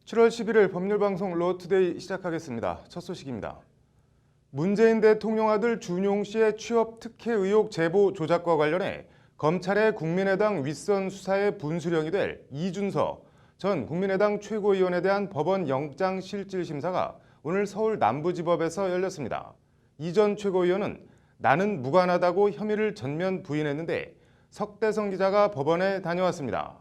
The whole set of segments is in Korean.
7월 11일 법률방송 로투데이 시작하겠습니다. 첫 소식입니다. 문재인 대통령 아들 준용 씨의 취업 특혜 의혹 제보 조작과 관련해 검찰의 국민의당 윗선 수사의 분수령이 될 이준서 전 국민의당 최고위원에 대한 법원 영장실질심사가 오늘 서울 남부지법에서 열렸습니다. 이 전 최고위원은 나는 무관하다고 혐의를 전면 부인했는데 석대성 기자가 법원에 다녀왔습니다.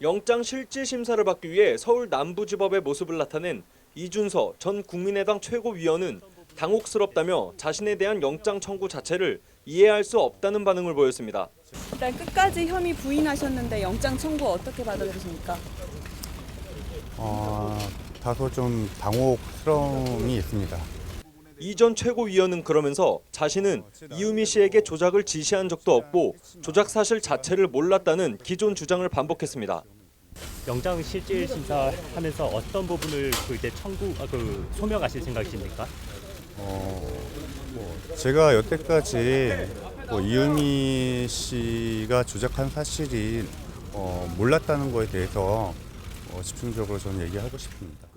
영장실질심사를 받기 위해 서울 남부지법의 모습을 나타낸 이준서 전 국민의당 최고위원은 당혹스럽다며 자신에 대한 영장 청구 자체를 이해할 수 없다는 반응을 보였습니다. 일단 끝까지 혐의 부인하셨는데 영장 청구 어떻게 받아들이십니까? 다소 좀 당혹스러움이 있습니다. 이 전 최고위원은 그러면서 자신은 이유미 씨에게 조작을 지시한 적도 없고 조작 사실 자체를 몰랐다는 기존 주장을 반복했습니다. 영장 실질 심사하면서 어떤 부분을 이제 소명하실 생각이십니까? 제가 여태까지 이유미 씨가 조작한 사실이 몰랐다는 거에 대해서 집중적으로 저는 얘기하고 싶습니다.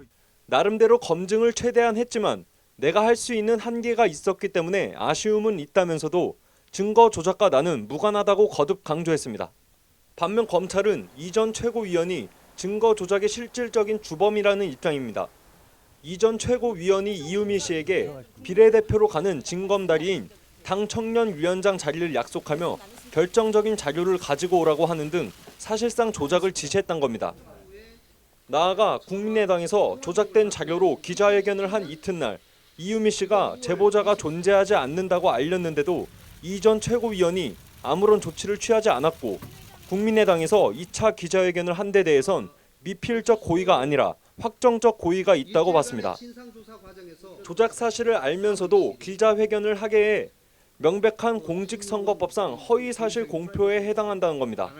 나름대로 검증을 최대한 했지만 내가 할 수 있는 한계가 있었기 때문에 아쉬움은 있다면서도 증거 조작과 나는 무관하다고 거듭 강조했습니다. 반면 검찰은 이 전 최고위원이 증거 조작의 실질적인 주범이라는 입장입니다. 이 전 최고위원이 이유미 씨에게 비례대표로 가는 징검다리인 당 청년위원장 자리를 약속하며 결정적인 자료를 가지고 오라고 하는 등 사실상 조작을 지시했던 겁니다. 나아가 국민의당에서 조작된 자료로 기자회견을 한 이튿날 이유미 씨가 제보자가 존재하지 않는다고 알렸는데도 이 전 최고위원이 아무런 조치를 취하지 않았고 국민의당에서 2차 기자회견을 한 데 대해선 미필적 고의가 아니라 확정적 고의가 있다고 봤습니다. 조작 사실을 알면서도 기자회견을 하게 해 명백한 공직선거법상 허위사실 공표에 해당한다는 겁니다.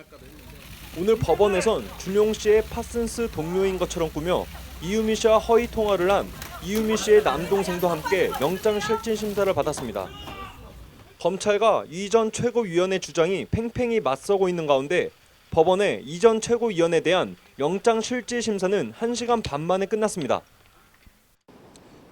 오늘 법원에선 준용 씨의 파슨스 동료인 것처럼 꾸며 이유미 씨와 허위 통화를 한 이유미 씨의 남동생도 함께 영장실질심사를 받았습니다. 검찰과 이 전 최고위원의 주장이 팽팽히 맞서고 있는 가운데 법원의 이 전 최고위원에 대한 영장실질심사는 1시간 반 만에 끝났습니다.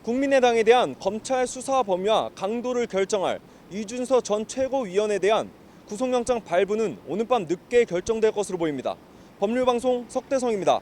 국민의당에 대한 검찰 수사 범위와 강도를 결정할 이준서 전 최고위원에 대한 구속영장 발부는 오늘 밤 늦게 결정될 것으로 보입니다. 법률방송 석대성입니다.